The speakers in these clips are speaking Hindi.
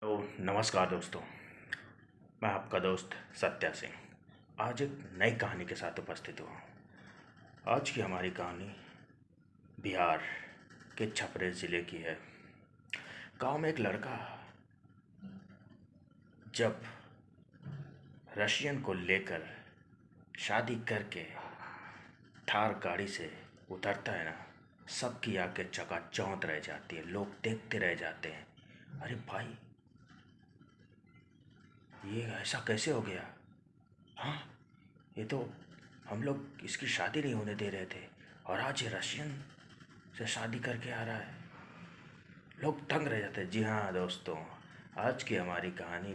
तो नमस्कार दोस्तों, मैं आपका दोस्त सत्या सिंह आज एक नई कहानी के साथ उपस्थित हुआ। आज की हमारी कहानी बिहार के छपरे ज़िले की है। गांव में एक लड़का जब रशियन को लेकर शादी करके थार गाड़ी से उतरता है ना, सबकी आंखें चकाचौंध रह जाती है। लोग देखते रह जाते हैं, अरे भाई ये ऐसा कैसे हो गया। हाँ, ये तो हम लोग इसकी शादी नहीं होने दे रहे थे और आज ये रशियन से शादी करके आ रहा है। लोग दंग रह जाते हैं। जी हाँ दोस्तों, आज की हमारी कहानी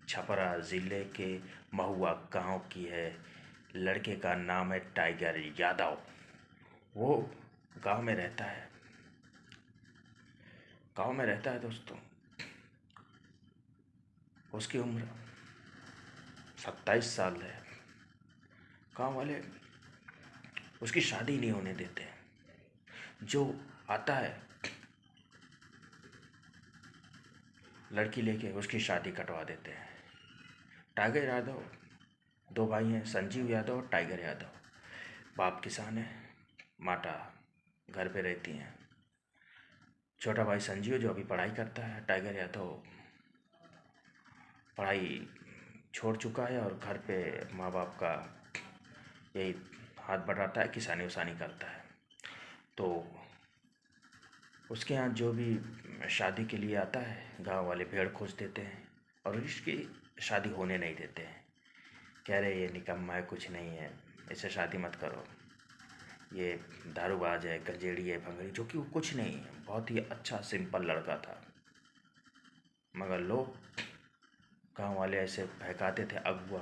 छपरा ज़िले के महुआ गांव की है। लड़के का नाम है टाइगर यादव। वो गांव में रहता है। दोस्तों, उसकी उम्र 27 साल है। गांव वाले उसकी शादी नहीं होने देते। जो आता है लड़की लेके उसकी शादी कटवा देते हैं। टाइगर यादव, दो भाई हैं, संजीव यादव और टाइगर यादव। बाप किसान है, माता घर पे रहती हैं। छोटा भाई संजीव जो अभी पढ़ाई करता है, टाइगर यादव पढ़ाई छोड़ चुका है और घर पे माँ बाप का यही हाथ बटाता है, किसानी उसानी करता है। तो उसके यहाँ जो भी शादी के लिए आता है, गांव वाले भेड़ खोज देते हैं और इसकी शादी होने नहीं देते हैं। कह रहे ये निकम्मा है, कुछ नहीं है, इससे शादी मत करो, ये दारूबाज है, गंजेड़ी है, भंगड़ी, जो कि वो कुछ नहीं है। बहुत ही अच्छा सिंपल लड़का था, मगर लोग गांव वाले ऐसे बहकाते थे, अगुआ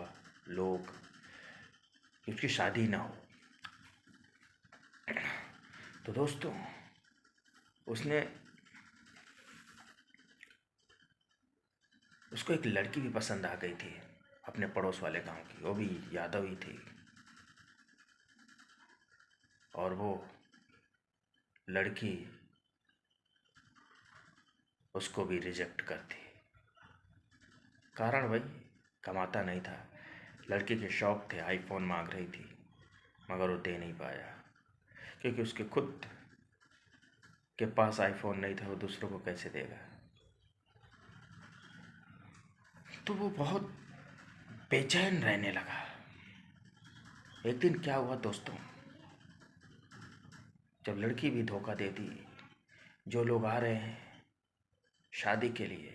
लोग, कि उसकी शादी ना हो। तो दोस्तों, उसको एक लड़की भी पसंद आ गई थी, अपने पड़ोस वाले गांव की, वो भी यादव ही थी। और वो लड़की उसको भी रिजेक्ट कर दी। कारण भाई कमाता नहीं था। लड़की के शौक थे, आईफोन मांग रही थी, मगर वो दे नहीं पाया, क्योंकि उसके खुद के पास आईफोन नहीं था, वो दूसरों को कैसे देगा। तो वो बहुत बेचैन रहने लगा। एक दिन क्या हुआ दोस्तों, जब लड़की भी धोखा दे दी, जो लोग आ रहे हैं शादी के लिए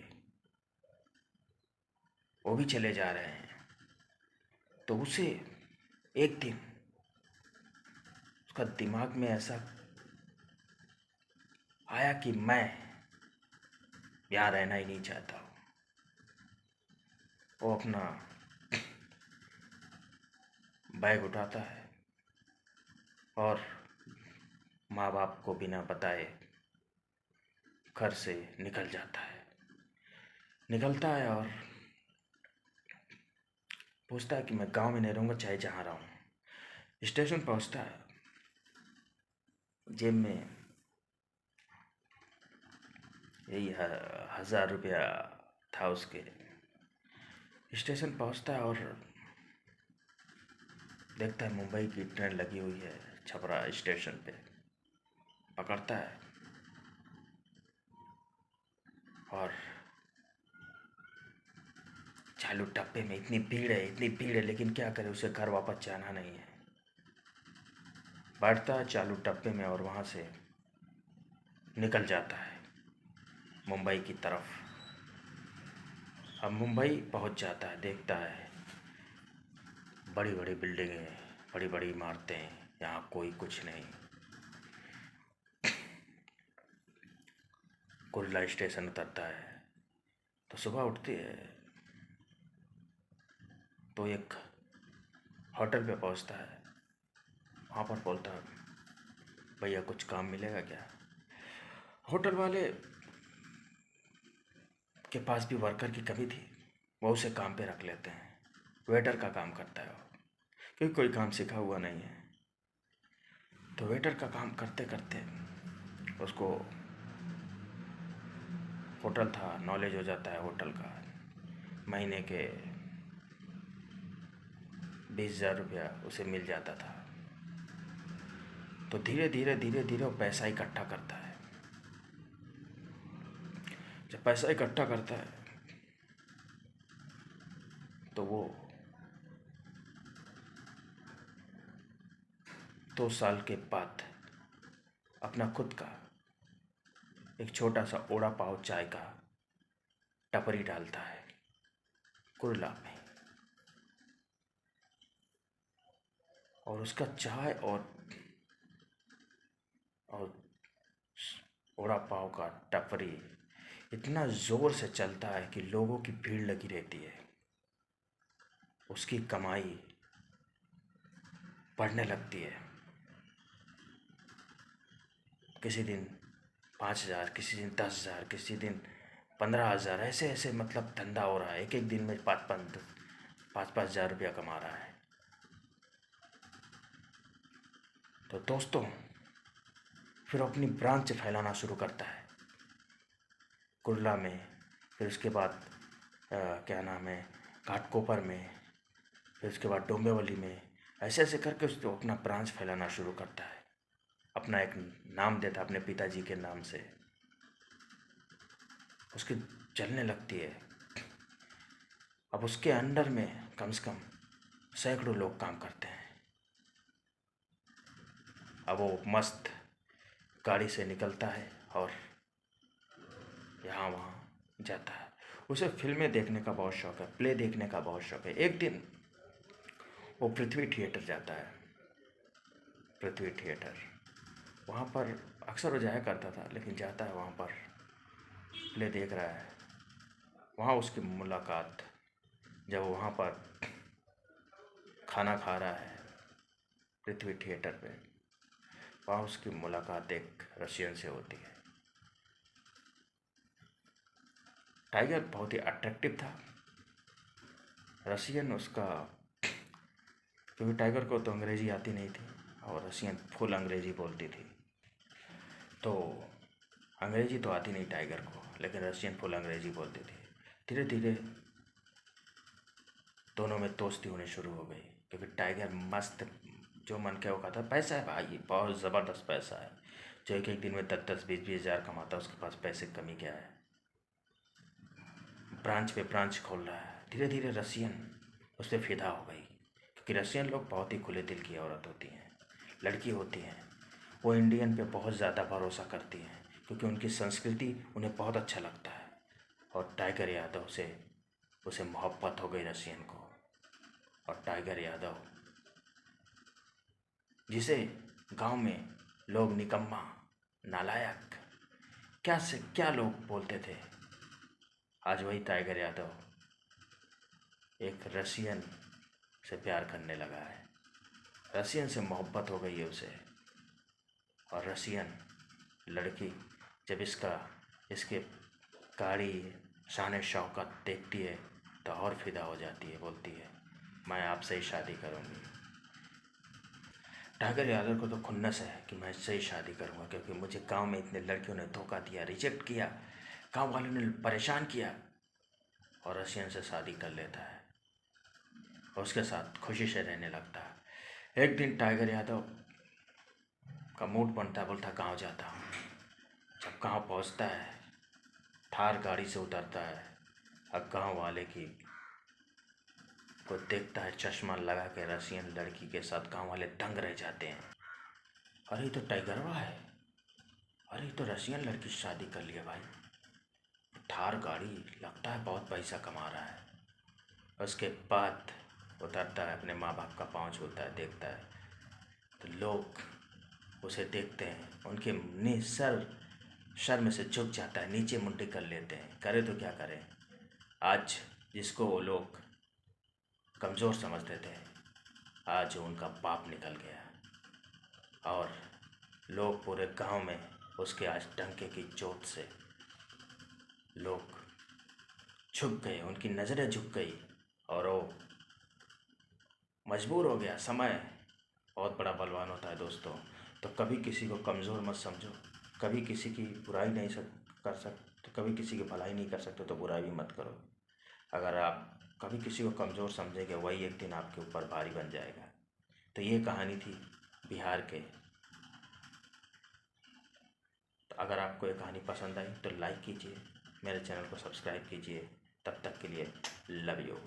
वो भी चले जा रहे हैं, तो उसे एक दिन उसका दिमाग में ऐसा आया कि मैं यहाँ रहना ही नहीं चाहता हूँ। वो अपना बैग उठाता है और माँ बाप को बिना बताए घर से निकलता है और पूछता है कि मैं गांव में नहीं रहूँगा, चाहे जहाँ रहूँ। स्टेशन पहुँचता है, जेब में यही 1000 रुपया था उसके। स्टेशन पहुँचता है और देखता है मुंबई की ट्रेन लगी हुई है छपरा स्टेशन पे। पकड़ता है और चालू डब्बे में इतनी भीड़ है, लेकिन क्या करे, उसे घर वापस जाना नहीं है। बैठता है चालू डब्बे में और वहाँ से निकल जाता है मुंबई की तरफ। अब मुंबई पहुँच जाता है, देखता है बड़ी बड़ी बिल्डिंगें, बड़ी बड़ी इमारतें, यहाँ कोई कुछ नहीं। कुर्ला स्टेशन उतरता है तो सुबह उठती है तो एक होटल पे पहुँचता है। वहाँ पर बोलता है, भैया कुछ काम मिलेगा क्या। होटल वाले के पास भी वर्कर की कमी थी, वो उसे काम पे रख लेते हैं। वेटर का काम करता है वो, क्योंकि कोई काम सीखा हुआ नहीं है। तो वेटर का काम करते करते उसको होटल था, नॉलेज हो जाता है होटल का। महीने के 20,000 रुपया उसे मिल जाता था। तो धीरे धीरे धीरे धीरे वो पैसा इकट्ठा करता है। जब पैसा इकट्ठा करता है तो वो 2 साल के बाद अपना खुद का एक छोटा सा ओड़ा पाव चाय का टपरी डालता है कुर्ला में। और उसका चाय और ओड़ा पाव का टपरी इतना ज़ोर से चलता है कि लोगों की भीड़ लगी रहती है। उसकी कमाई बढ़ने लगती है। किसी दिन 5,000, किसी दिन 10,000, किसी दिन 15,000, ऐसे ऐसे मतलब धंधा हो रहा है। एक एक दिन में 5,000 रुपया कमा रहा है। तो दोस्तों, फिर अपनी ब्रांच फैलाना शुरू करता है कुर्ला में, फिर उसके बाद क्या नाम है, घाटकोपर में, फिर उसके बाद डोंबिवली में। ऐसे ऐसे करके उसको अपना ब्रांच फैलाना शुरू करता है। अपना एक नाम देता है अपने पिताजी के नाम से। उसकी चलने लगती है। अब उसके अंडर में कम से कम सैकड़ों लोग काम करते हैं। अब वो मस्त गाड़ी से निकलता है और यहाँ वहाँ जाता है। उसे फिल्में देखने का बहुत शौक़ है, प्ले देखने का बहुत शौक़ है। एक दिन वो पृथ्वी थिएटर जाता है। पृथ्वी थिएटर, वहाँ पर अक्सर वो जाया करता था, लेकिन जाता है वहाँ पर, प्ले देख रहा है। वहाँ उसकी मुलाकात, जब वहाँ पर खाना खा रहा है पृथ्वी थिएटर पे, वहाँ उसकी मुलाकात एक रशियन से होती है। टाइगर बहुत ही अट्रैक्टिव था। रशियन उसका, क्योंकि टाइगर को तो अंग्रेज़ी आती नहीं थी और रशियन फुल अंग्रेज़ी बोलती थी। तो अंग्रेज़ी तो आती नहीं टाइगर को, लेकिन रशियन फुल अंग्रेज़ी बोलती थी। धीरे धीरे दोनों में दोस्ती होनी शुरू हो गई, क्योंकि टाइगर मस्त जो मन के वो खाता। पैसा है भाई, बहुत ज़बरदस्त पैसा है। जो एक एक दिन में 10-10, 20-20 हज़ार कमाता है, उसके पास पैसे की कमी क्या है। ब्रांच पे ब्रांच खोल रहा है। धीरे धीरे रशियन उस पर फिदा हो गई, क्योंकि रशियन लोग बहुत ही खुले दिल की औरत होती हैं, लड़की होती हैं। वो इंडियन पे बहुत ज़्यादा भरोसा करती हैं, क्योंकि उनकी संस्कृति उन्हें बहुत अच्छा लगता है। और टाइगर यादव से उसे मोहब्बत हो गई रशियन को। और टाइगर यादव, जिसे गांव में लोग निकम्मा, नालायक, क्या से क्या लोग बोलते थे, आज वही टाइगर यादव एक रशियन से प्यार करने लगा है। रशियन से मोहब्बत हो गई है उसे। और रशियन लड़की जब इसके गाड़ी, शान शौकत देखती है तो और फिदा हो जाती है। बोलती है, मैं आपसे ही शादी करूँगी। टाइगर यादव को तो खुन्नस है कि मैं इससे ही शादी करूँगा, क्योंकि मुझे गांव में इतने लड़कियों ने धोखा दिया, रिजेक्ट किया, गांव वालों ने परेशान किया। और रशियन से शादी कर लेता है और उसके साथ खुशी से रहने लगता है। एक दिन टाइगर यादव का मूड बनता है, बोलता गांव जाता हूँ। जब गांव पहुँचता है, थार गाड़ी से उतरता है और गांव वाले की को देखता है, चश्मा लगा के रशियन लड़की के साथ। गांव वाले दंग रह जाते हैं। अरे तो टाइगरवा है, अरे तो रशियन लड़की से शादी कर लिया भाई, थार गाड़ी, लगता है बहुत पैसा कमा रहा है। उसके बाद उतरता है, अपने माँ बाप का पाँव छूता है, देखता है तो लोग उसे देखते हैं, उनके शर्म से झुक जाता है, नीचे मुंडी कर लेते हैं। करे तो क्या करें, आज जिसको वो लोग कमज़ोर समझते थे, आज उनका बाप निकल गया। और लोग पूरे गांव में उसके आज डंके की चोट से लोग झुक गए, उनकी नज़रें झुक गई और वो मजबूर हो गया। समय बहुत बड़ा बलवान होता है दोस्तों। तो कभी किसी को कमज़ोर मत समझो, कभी किसी की बुराई नहीं तो कभी किसी की भलाई नहीं कर सकते तो बुराई भी मत करो। अगर आप कभी किसी को कमज़ोर समझेंगे वही एक दिन आपके ऊपर भारी बन जाएगा। तो ये कहानी थी बिहार के। तो अगर आपको ये कहानी पसंद आई तो लाइक कीजिए, मेरे चैनल को सब्सक्राइब कीजिए। तब तक के लिए लव यू।